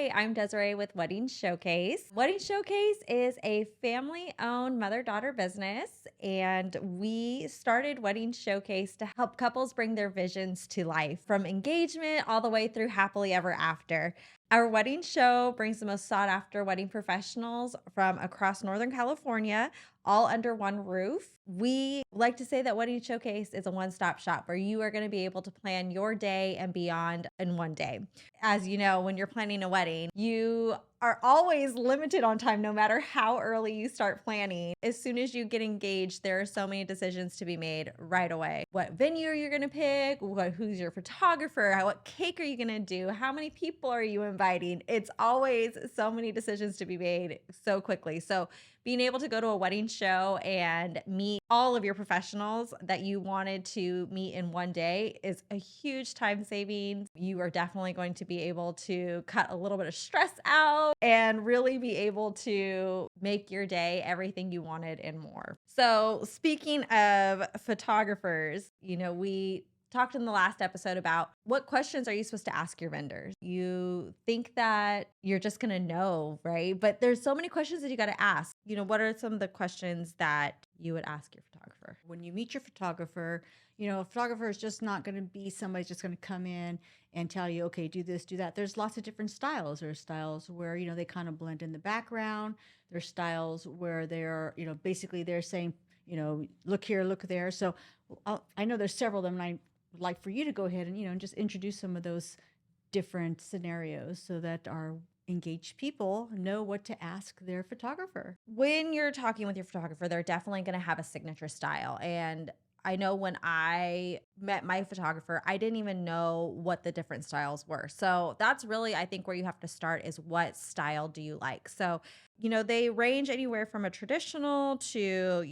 Hi, I'm Desiree with Wedding Showcase. Wedding Showcase is a family-owned mother-daughter business, and we started Wedding Showcase to help couples bring their visions to life, from engagement all the way through happily ever after. Our wedding show brings the most sought-after wedding professionals from across Northern California, all under one roof. We like to say that Wedding Showcase is a one-stop shop where you are going to be able to plan your day and beyond in one day. As you know, when you're planning a wedding, you are always limited on time, no matter how early you start planning. As soon as you get engaged, there are so many decisions to be made right away. What venue are you going to pick? Who's your photographer? What cake are you going to do? How many people are you inviting? It's always so many decisions to be made so quickly. So being able to go to a wedding show and meet all of your professionals that you wanted to meet in one day is a huge time savings. You are definitely going to be able to cut a little bit of stress out and really be able to make your day everything you wanted and more. So speaking of photographers, we talked in the last episode about what questions are you supposed to ask your vendors. You think that you're just going to know, right? But there's so many questions that you got to ask. What are some of the questions that you would ask your photographer? When you meet your photographer, a photographer is just not going to be somebody just going to come in and tell you, okay, do this, do that. There's lots of different styles. There's styles where, they kind of blend in the background. There's styles where they're, basically they're saying, look here, look there. So I know there's several of them, and I would like for you to go ahead and, and just introduce some of those different scenarios so that our engaged people know what to ask their photographer. When you're talking with your photographer, they're definitely going to have a signature style. And I know when I met my photographer, I didn't even know what the different styles were. So that's really, I think, where you have to start is what style do you like? So, they range anywhere from a traditional to,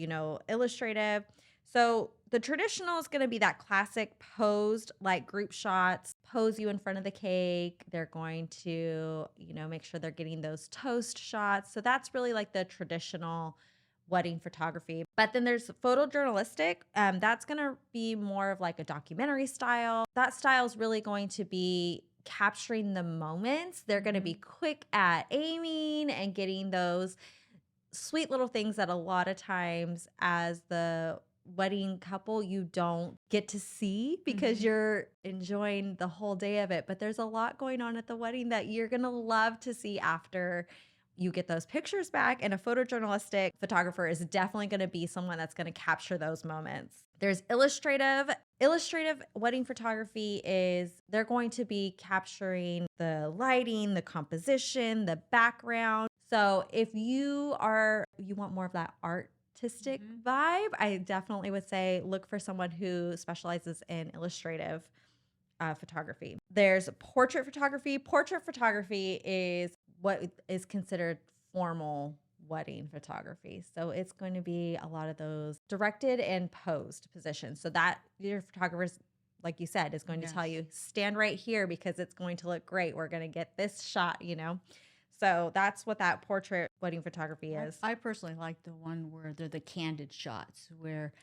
illustrative. So the traditional is going to be that classic posed, like group shots, pose you in front of the cake. They're going to, make sure they're getting those toast shots. So that's really like the traditional wedding photography. But then there's photojournalistic. That's going to be more of like a documentary style. That style is really going to be capturing the moments. They're going to be quick at aiming and getting those sweet little things that a lot of times as the wedding couple you don't get to see because you're enjoying the whole day of it. But there's a lot going on at the wedding that you're going to love to see after you get those pictures back. And a photojournalistic photographer is definitely going to be someone that's going to capture those moments. There's illustrative. Illustrative wedding photography is they're going to be capturing the lighting, the composition, the background. So if you want more of that artistic vibe, I definitely would say look for someone who specializes in illustrative photography. There's portrait photography. Portrait photography is what is considered formal wedding photography. So it's going to be a lot of those directed and posed positions. So that your photographer's, like you said, is going to tell you, stand right here because it's going to look great. We're going to get this shot, So that's what that portrait wedding photography is. I personally like the one where they're the candid shots where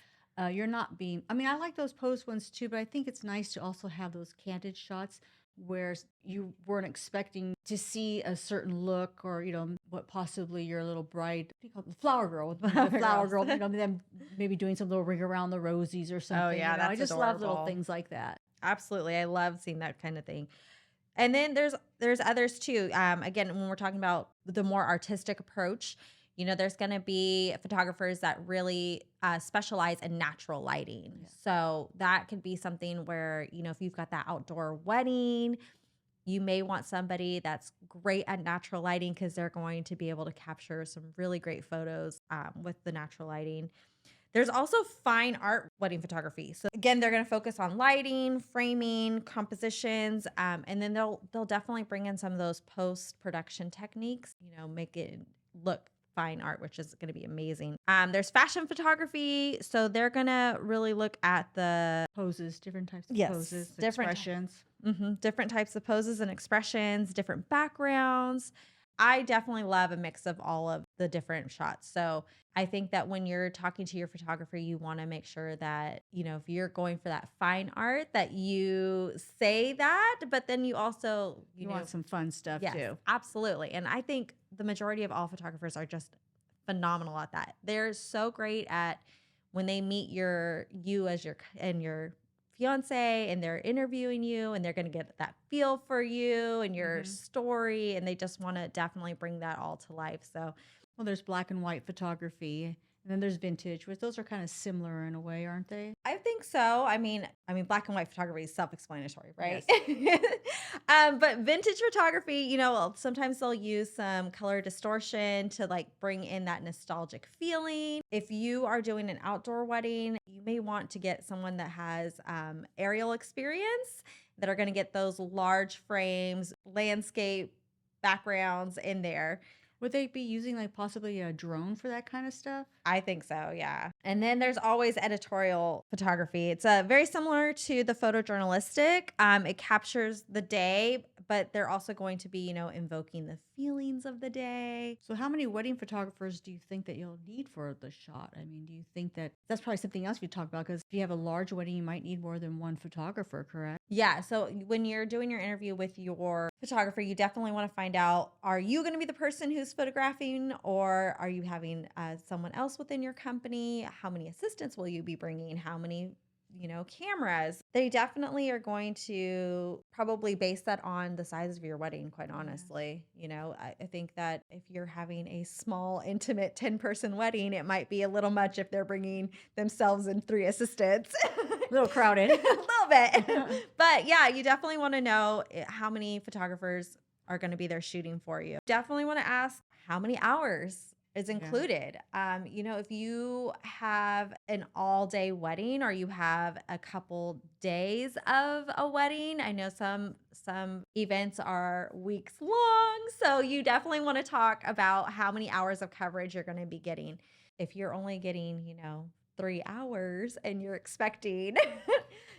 you're not being, I like those posed ones too, but I think it's nice to also have those candid shots where you weren't expecting to see a certain look or, what possibly your little bride, what do you call it? The flower girl, the flower girl, them maybe doing some little ring around the rosies or something. Oh yeah, that's I just adorable. love little things like that. Absolutely. I love seeing that kind of thing. And then there's others too. Again, when we're talking about the more artistic approach, there's going to be photographers that really specialize in natural lighting. Yeah. So that could be something where, if you've got that outdoor wedding, you may want somebody that's great at natural lighting because they're going to be able to capture some really great photos with the natural lighting. There's also fine art wedding photography. So again, they're going to focus on lighting, framing, compositions, and then they'll definitely bring in some of those post-production techniques, make it look fine art, which is going to be amazing. There's fashion photography. So they're going to really look at the poses, different types of poses, different expressions. Different types of poses and expressions, different backgrounds. I definitely love a mix of all of the different shots. So I think that when you're talking to your photographer, you want to make sure that, if you're going for that fine art, that you say that, but then you also, You want some fun stuff yes, too. absolutely. And I think the majority of all photographers are just phenomenal at that. They're so great at when they meet you as your fiance, and they're interviewing you, and they're going to get that feel for you and your Hmm. story, and they just want to definitely bring that all to life. So Well, there's black and white photography, and then there's vintage, which those are kind of similar in a way, aren't they? I think so. I mean, black and white photography is self-explanatory, right? Yes. But vintage photography, sometimes they'll use some color distortion to like bring in that nostalgic feeling. If you are doing an outdoor wedding, you may want to get someone that has aerial experience, that are going to get those large frames, landscape backgrounds in there. Would they be using like possibly a drone for that kind of stuff? I think so, yeah. And then there's always editorial photography. It's very similar to the photojournalistic. It captures the day, but they're also going to be, invoking the feelings of the day. So, how many wedding photographers do you think that you'll need for the shot? I mean, do you think that that's probably something else we talk about? Because if you have a large wedding, you might need more than one photographer, correct? Yeah. So when you're doing your interview with your photographer, you definitely want to find out, are you going to be the person who's photographing, or are you having someone else within your company? How many assistants will you be bringing? How many, cameras? They definitely are going to probably base that on the size of your wedding, quite Yes. honestly. I think that if you're having a small, intimate 10-person wedding, it might be a little much if they're bringing themselves and three assistants. A little crowded. A little bit. But yeah, you definitely want to know how many photographers are going to be there shooting for you. Definitely want to ask how many hours is Yeah. included. If you have an all-day wedding, or you have a couple days of a wedding, I know some events are weeks long, so you definitely want to talk about how many hours of coverage you're going to be getting. If you're only getting, 3 hours and you're expecting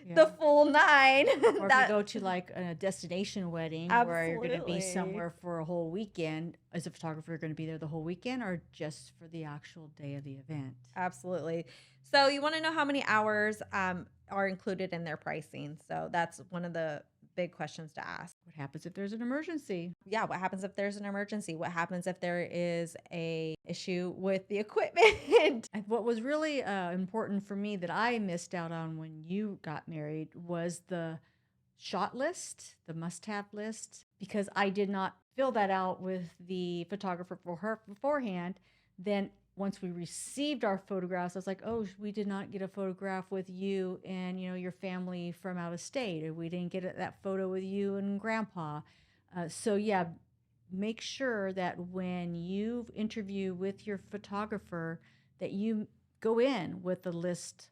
Yeah. the full nine, Or if you that go to like a destination wedding where you're going to be absolutely. somewhere for a whole weekend, is a photographer going to be there the whole weekend or just for the actual day of the event? Absolutely. So you want to know how many hours are included in their pricing. So that's one of the big questions to ask. What happens if there's an emergency? Yeah, what happens if there's an emergency? What happens if there is a issue with the equipment? And what was really important for me that I missed out on when you got married was the shot list, the must have list, because I did not fill that out with the photographer for her beforehand. Then once we received our photographs, I was like, oh, we did not get a photograph with you and your family from out of state, or we didn't get that photo with you and grandpa. So yeah, make sure that when you interview with your photographer, that you go in with the list.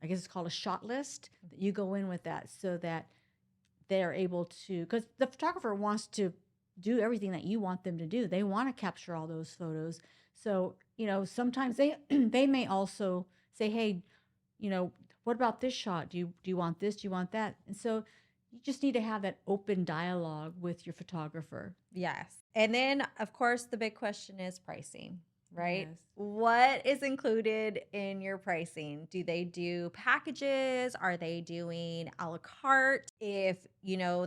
I guess it's called a shot list. That you go in with that so that they're able to, because the photographer wants to do everything that you want them to do. They want to capture all those photos. So, sometimes they they may also say, hey, what about this shot? Do you want this? Do you want that? And so you just need to have that open dialogue with your photographer. Yes. And then, of course, the big question is pricing, right? Yes. What is included in your pricing? Do they do packages? Are they doing a la carte? If,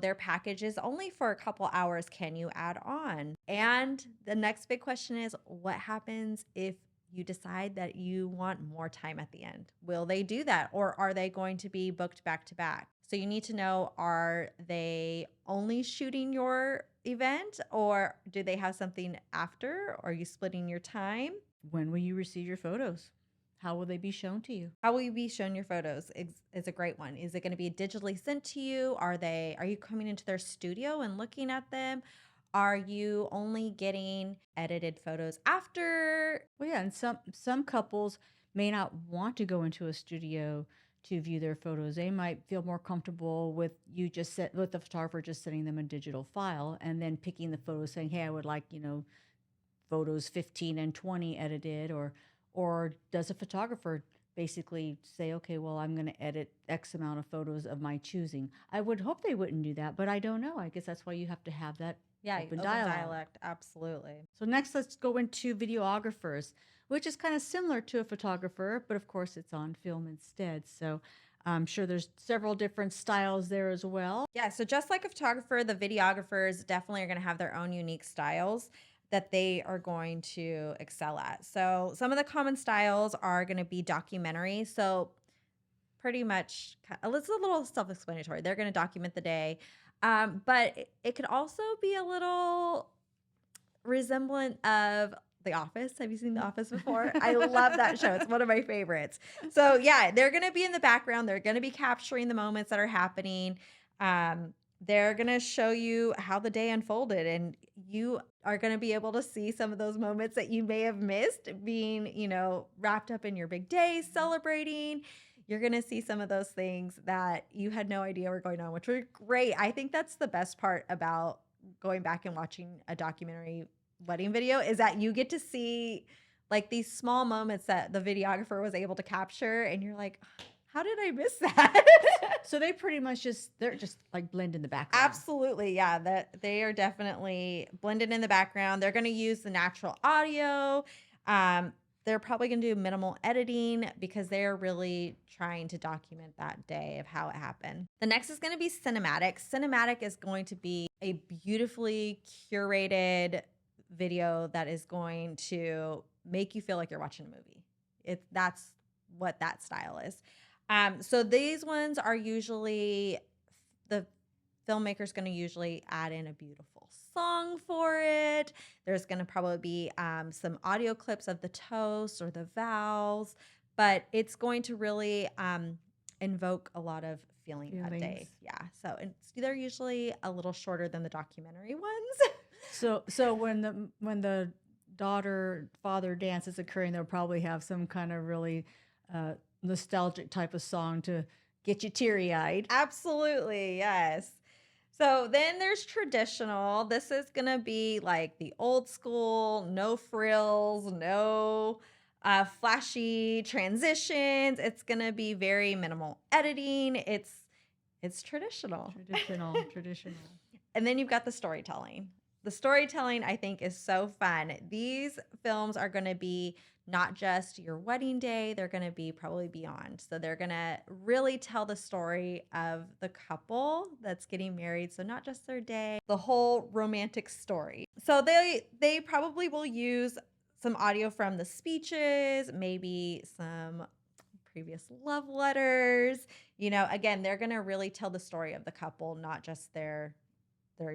their package is only for a couple hours, can you add on? And the next big question is, what happens if you decide that you want more time at the end? Will they do that? Or are they going to be booked back to back? So you need to know, are they only shooting your event, or do they have something after? Are you splitting your time? When will you receive your photos? How will they be shown to you? How will you be shown your photos is a great one. Is it going to be digitally sent to you? Are you coming into their studio and looking at them? Are you only getting edited photos after? Well, yeah, and some couples may not want to go into a studio to view their photos. They might feel more comfortable with with the photographer just sending them a digital file and then picking the photos, saying, "Hey, I would like photos 15 and 20 edited," or does a photographer basically say, "Okay, well, I'm going to edit X amount of photos of my choosing." I would hope they wouldn't do that, but I don't know. I guess that's why you have to have that Yeah, open open dialogue. dialect, absolutely. So next, let's go into videographers, which is kind of similar to a photographer, but of course it's on film instead. So I'm sure there's several different styles there as well. Yeah, so just like a photographer, the videographers definitely are going to have their own unique styles that they are going to excel at. So some of the common styles are going to be documentary. So pretty much, it's a little self-explanatory. They're going to document the day, but it could also be a little resemblant of The Office. Have you seen The Office before? I love that show. It's one of my favorites. So yeah, they're going to be in the background. They're going to be capturing the moments that are happening. They're going to show you how the day unfolded, and you are going to be able to see some of those moments that you may have missed being, wrapped up in your big day, celebrating. You're going to see some of those things that you had no idea were going on, which were great. I think that's the best part about going back and watching a documentary wedding video, is that you get to see like these small moments that the videographer was able to capture, and you're like, how did I miss that? So they pretty much they're just like blend in the background. Absolutely. Yeah, that they are definitely blended in the background. They're going to use the natural audio. They're probably going to do minimal editing because they're really trying to document that day of how it happened. The next is going to be cinematic. Cinematic is going to be a beautifully curated video that is going to make you feel like you're watching a movie. That's what that style is. So these ones are usually, the filmmaker's going to usually add in a beautiful song for it. There's going to probably be some audio clips of the toast or the vows, but it's going to really invoke a lot of feeling that day. Yeah. So they're usually a little shorter than the documentary ones. So when the daughter father dance is occurring, they'll probably have some kind of really nostalgic type of song to get you teary-eyed. Absolutely, yes. So then there's traditional. This is going to be like the old school, no frills, no flashy transitions. It's going to be very minimal editing. It's traditional. Traditional. And then you've got the storytelling. The storytelling, I think, is so fun. These films are going to be not just your wedding day, they're going to be probably beyond. So they're going to really tell the story of the couple that's getting married. So not just their day, the whole romantic story. So they probably will use some audio from the speeches, maybe some previous love letters. Again, they're going to really tell the story of the couple, not just their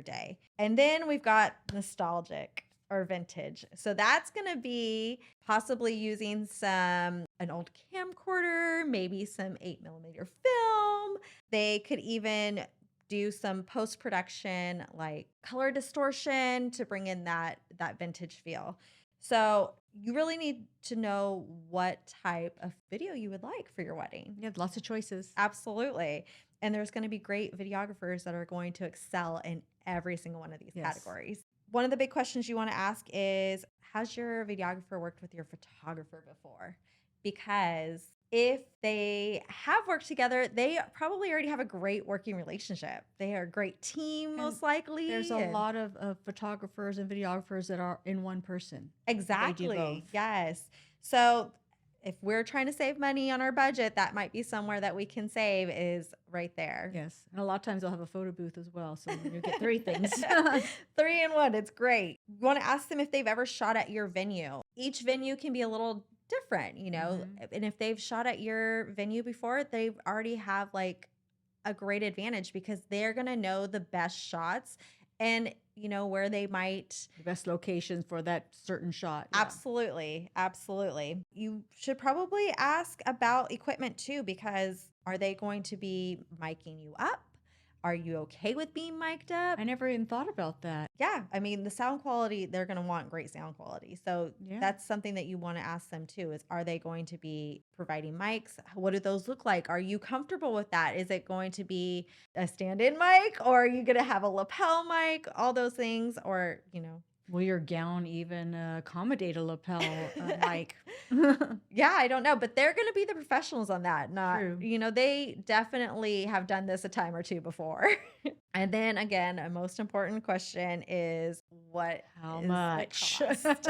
day. And then we've got nostalgic or vintage. So that's going to be possibly using an old camcorder, maybe some 8mm film. They could even do some post-production like color distortion to bring in that vintage feel. So you really need to know what type of video you would like for your wedding. You have lots of choices. Absolutely. And there's going to be great videographers that are going to excel in every single one of these categories. One of the big questions you want to ask is, has your videographer worked with your photographer before? Because if they have worked together, they probably already have a great working relationship. They are a great team, most likely. There's a lot of photographers and videographers that are in one person. Exactly. They do both. Yes. So if we're trying to save money on our budget, that might be somewhere that we can save, is right there. Yes. And a lot of times they'll have a photo booth as well. So you get 3 things. 3 in 1. It's great. You want to ask them if they've ever shot at your venue. Each venue can be a little different, and if they've shot at your venue before, they already have like a great advantage because they're going to know the best shots and where they might, the best locations for that certain shot. Yeah. Absolutely. You should probably ask about equipment too, because are they going to be miking you up? Are you okay with being mic'd up? I never even thought about that. Yeah. I mean, the sound quality, they're going to want great sound quality. So that's something that you want to ask them too, is are they going to be providing mics? What do those look like? Are you comfortable with that? Is it going to be a stand-in mic, or are you going to have a lapel mic? All those things, or, Will your gown even accommodate a lapel mic? Yeah, I don't know, but they're going to be the professionals on that. Not, True. they definitely have done this a time or two before. And then again, a most important question is what How is the much? cost?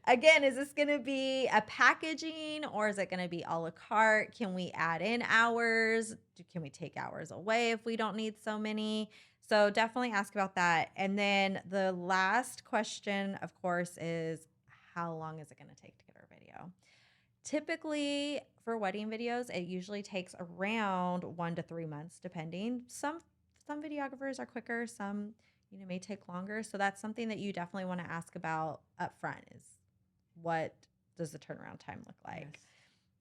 Again, is this going to be a packaging or is it going to be a la carte? Can we add in hours? Can we take hours away if we don't need so many? So definitely ask about that. And then the last question, of course, is how long is it going to take to get our video? Typically, for wedding videos, it usually takes around 1 to 3 months, depending. Some videographers are quicker, some may take longer. So that's something that you definitely want to ask about up front is what does the turnaround time look like? Yes.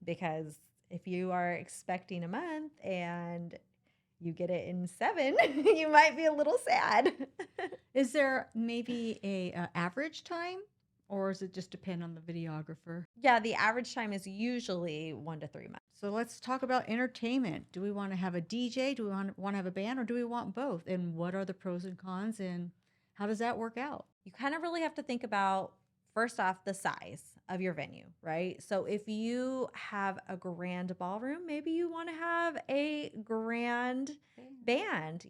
Because if you are expecting a month and you get it in 7, you might be a little sad. Is there maybe a average time, or does it just depend on the videographer? Yeah, the average time is usually 1 to 3 months. So let's talk about entertainment. Do we want to have a DJ? Do we want to have a band, or do we want both? And what are the pros and cons, and how does that work out? You kind of really have to think about, first off, the size of your venue, right? So if you have a grand ballroom, maybe you want to have a grand band.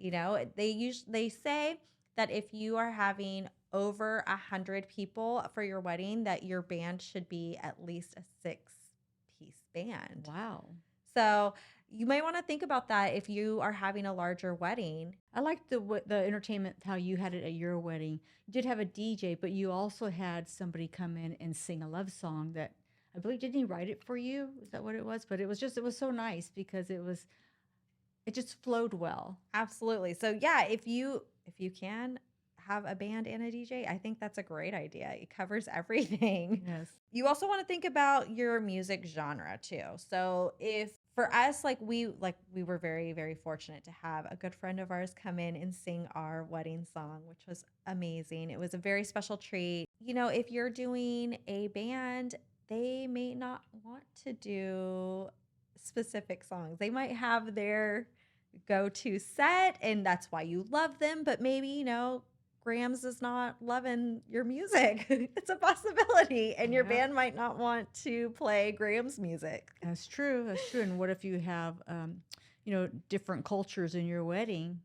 They say that if you are having over 100 people for your wedding, that your band should be at least a 6-piece band. Wow. So you may want to think about that if you are having a larger wedding. I like the entertainment, how you had it at your wedding. You did have a DJ, but you also had somebody come in and sing a love song that I believe, didn't he write it for you? Is that what it was? But it was so nice because it just flowed well. Absolutely. So yeah, if you can have a band and a DJ, I think that's a great idea. It covers everything. Yes. You also want to think about your music genre too. So if for us, we were very, very fortunate to have a good friend of ours come in and sing our wedding song, which was amazing. It was a very special treat. If you're doing a band, they may not want to do specific songs. They might have their go-to set, and that's why you love them. But maybe, Grams is not loving your music. It's a possibility. And your Yeah. band might not want to play Graham's music. That's true. That's true. And what if you have, different cultures in your wedding?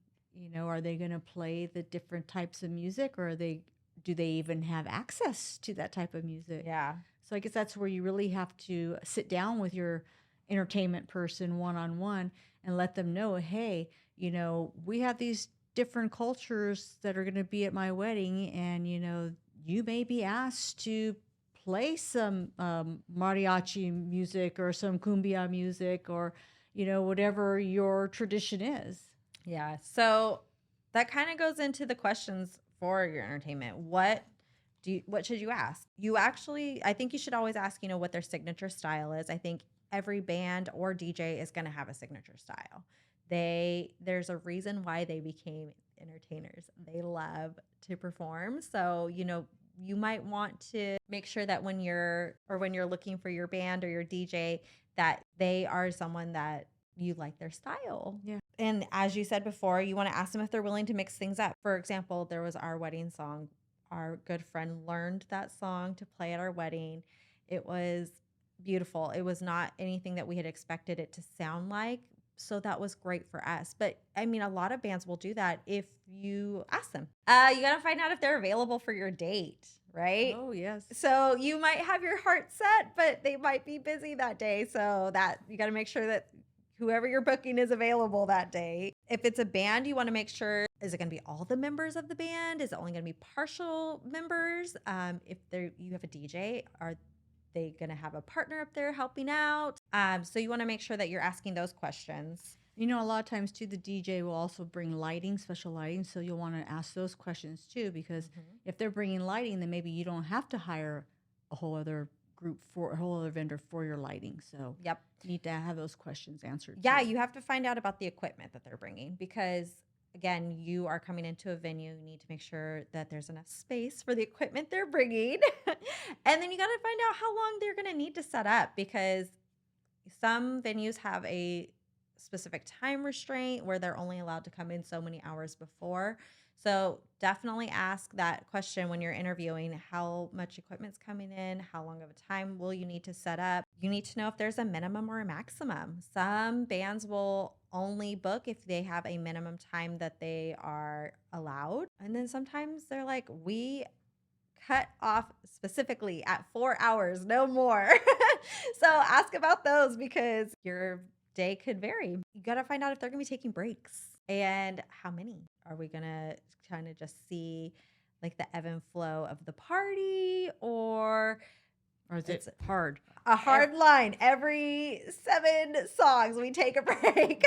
Are they going to play the different types of music, or do they even have access to that type of music? Yeah. So I guess that's where you really have to sit down with your entertainment person one-on-one and let them know, hey, we have these different cultures that are going to be at my wedding, and you may be asked to play some mariachi music or some cumbia music, or whatever your tradition is. Yeah. So that kind of goes into the questions for your entertainment. What should you ask? I think you should always ask, what their signature style is. I think every band or DJ is going to have a signature style. There's a reason why they became entertainers. They love to perform. So, you might want to make sure that when you're looking for your band or your DJ, that they are someone that you like their style. Yeah. And as you said before, you want to ask them if they're willing to mix things up. For example, there was our wedding song. Our good friend learned that song to play at our wedding. It was beautiful. It was not anything that we had expected it to sound like. So that was great for us. But I mean, a lot of bands will do that if you ask them. You got to find out if they're available for your date, right? Oh, yes. So you might have your heart set, but they might be busy that day. So that you got to make sure that whoever you're booking is available that day. If it's a band, you want to make sure, is it going to be all the members of the band? Is it only going to be partial members? If you have a DJ, are they going to have a partner up there helping out? So you want to make sure that you're asking those questions. A lot of times too, the DJ will also bring lighting, special lighting. So you'll want to ask those questions too, because if they're bringing lighting, then maybe you don't have to hire a whole other vendor for your lighting. So Yep. you need to have those questions answered. Yeah, too. you have to find out about the equipment that they're bringing because, again, you are coming into a venue. You need to make sure that there's enough space for the equipment they're bringing. And then you got to find out how long they're going to need to set up because some venues have a specific time restraint where they're only allowed to come in so many hours before. So definitely ask that question when you're interviewing. How much equipment's coming in? How long of a time will you need to set up? You need to know if there's a minimum or a maximum. Some bands will only book if they have a minimum time that they are allowed. And then sometimes they're like, we cut off specifically at 4 hours, no more. So ask about those because your day could vary. You got to find out if they're going to be taking breaks and how many. Are we going to kind of just see like the ebb and flow of the party, Or is it's it hard? a hard line? Every 7 songs, we take a break.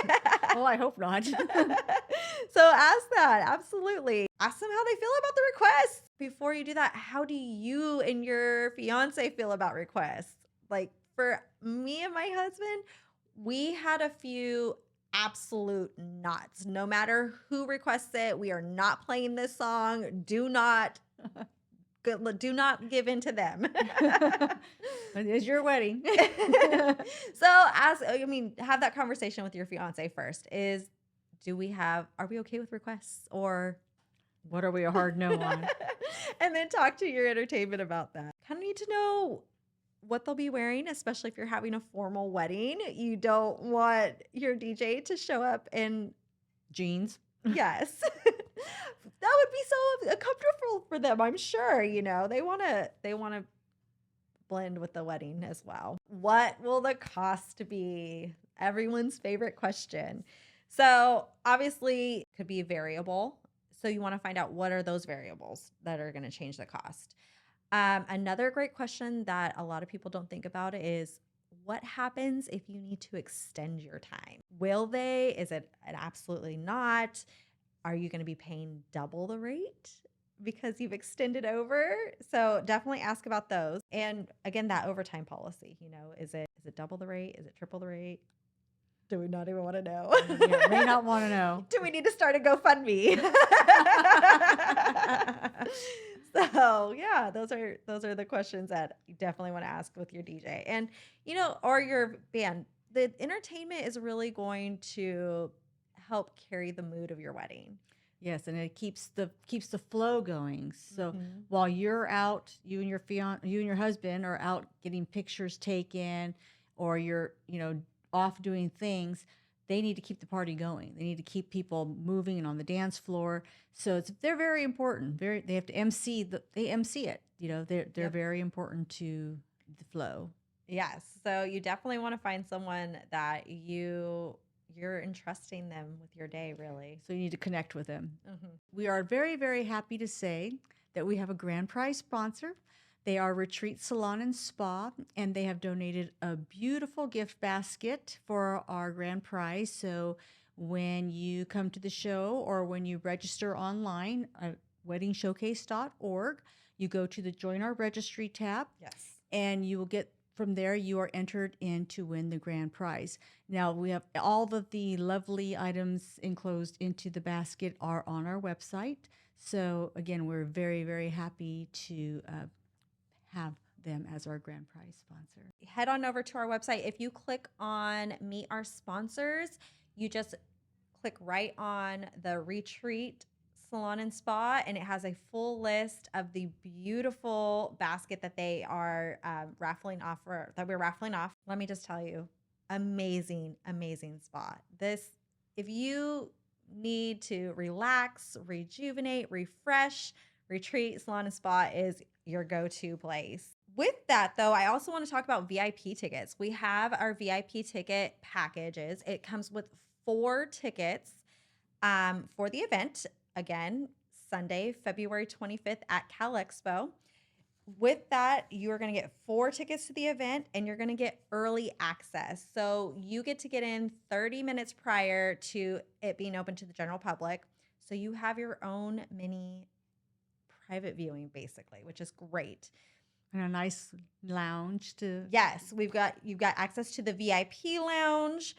Well, I hope not. So ask that. Absolutely. Ask them how they feel about the request. Before you do that, how do you and your fiance feel about requests? Like for me and my husband, we had a few absolute nots. No matter who requests it, we are not playing this song. Do not give in to them. It is your wedding. So have that conversation with your fiance first. Are we okay with requests, or What are we a hard no on? and then talk to your entertainment about that. Kind of need to know what they'll be wearing, especially if you're having a formal wedding. You don't want your DJ to show up in Jeans. yes. That would be so comfortable for them, I'm sure. They want to blend with the wedding as well. What will the cost be? Everyone's favorite question. So obviously it could be variable. So you want to find out what are those variables that are going to change the cost. Another great question that a lot of people don't think about is what happens if you need to extend your time? Will they? Is it an absolutely not? Are you going to be paying double the rate because you've extended over? So definitely ask about those. And again, that overtime policy, is it double the rate? Is it triple the rate? Do we not even want to know? Yeah, may not want to know. Do we need to start a GoFundMe? So yeah, those are the questions that you definitely want to ask with your DJ and or your band. The entertainment is really going to help carry the mood of your wedding. Yes, and it keeps the flow going. So Mhm. while you're out, you and your husband are out getting pictures taken, or you're off doing things. They need to keep the party going. They need to keep people moving and on the dance floor. So they're very important. They have to MC they MC it. They're Yep. very important to the flow. Yes. So you definitely want to find someone that you're entrusting them with your day, really. So you need to connect with them. Mhm. We are very, very happy to say that we have a grand prize sponsor. They are Retreat Salon and Spa, and they have donated a beautiful gift basket for our grand prize. So when you come to the show or when you register online at weddingshowcase.org, you go to the Join Our Registry tab, Yes. and you will get from there, you are entered in to win the grand prize. Now, we have all of the lovely items enclosed into the basket are on our website. So again, we're very, very happy to have them as our grand prize sponsor. Head on over to our website. If you click on Meet Our Sponsors, you just click right on the Retreat Salon and Spa, and it has a full list of the beautiful basket that they are raffling off, or that we're raffling off. Let me just tell you, amazing, amazing spot. If you need to relax, rejuvenate, refresh, Retreat Salon and Spa is your go-to place. With that, though, I also want to talk about VIP tickets. We have our VIP ticket packages. It comes with 4 tickets for the event. Again, Sunday, February 25th at Cal Expo. With that, you are going to get 4 tickets to the event, and you're going to get early access. So you get to get in 30 minutes prior to it being open to the general public. So you have your own mini private viewing, basically, which is great. And a nice lounge to. Yes, you've got access to the VIP lounge.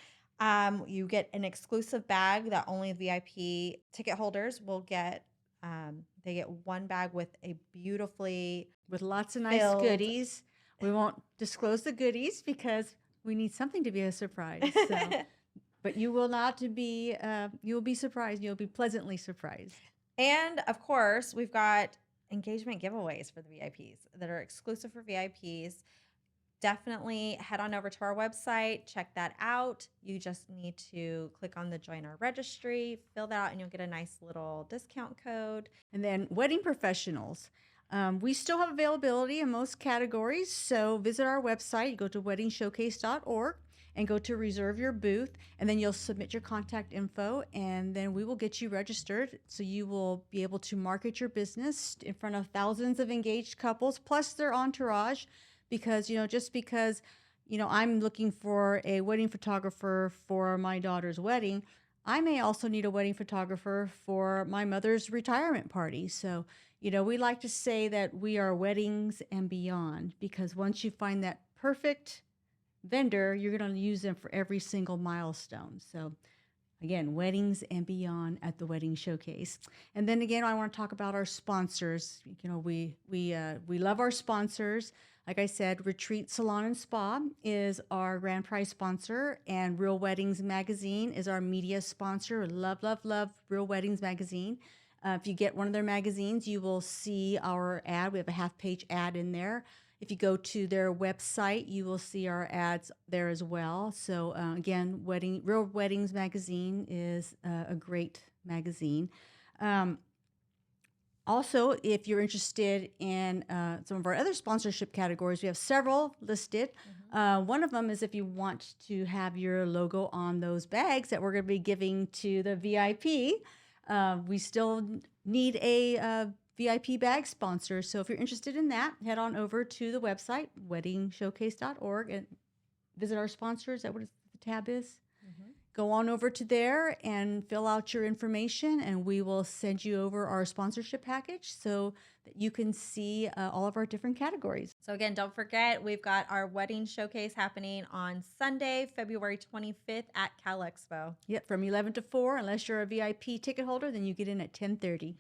You get an exclusive bag that only VIP ticket holders will get. They get one bag with a beautifully With lots of nice filled- goodies. We won't disclose the goodies because we need something to be a surprise. So. But you will not be. You will be surprised. You'll be pleasantly surprised. And of course, we've got engagement giveaways for the VIPs that are exclusive for VIPs. Definitely head on over to our website, check that out. You just need to click on the join our registry, fill that out, and you'll get a nice little discount code. And then wedding professionals. We still have availability in most categories. So visit our website, go to weddingshowcase.org and go to reserve your booth. And then you'll submit your contact info and then we will get you registered. So you will be able to market your business in front of thousands of engaged couples plus their entourage. Because, just because, I'm looking for a wedding photographer for my daughter's wedding, I may also need a wedding photographer for my mother's retirement party. So, we like to say that we are weddings and beyond because once you find that perfect vendor, you're going to use them for every single milestone. So, again, weddings and beyond at the Wedding Showcase. And then again, I want to talk about our sponsors. We love our sponsors. Like I said, Retreat Salon and Spa is our grand prize sponsor, and Real Weddings Magazine is our media sponsor. Love, love, love Real Weddings Magazine. If you get one of their magazines, you will see our ad. We have a half-page ad in there. If you go to their website, you will see our ads there as well. So again, Real Weddings Magazine is a great magazine. Also, if you're interested in some of our other sponsorship categories, we have several listed. One of them is if you want to have your logo on those bags that we're going to be giving to the VIP. We still need a VIP bag sponsor. So if you're interested in that, head on over to the website, weddingshowcase.org, and visit our sponsors. Is that what the tab is? Go on over to there and fill out your information, and we will send you over our sponsorship package so that you can see all of our different categories. So again, don't forget, we've got our wedding showcase happening on Sunday, February 25th at Cal Expo. Yep, from 11 to 4. Unless you're a VIP ticket holder, then you get in at 10:30.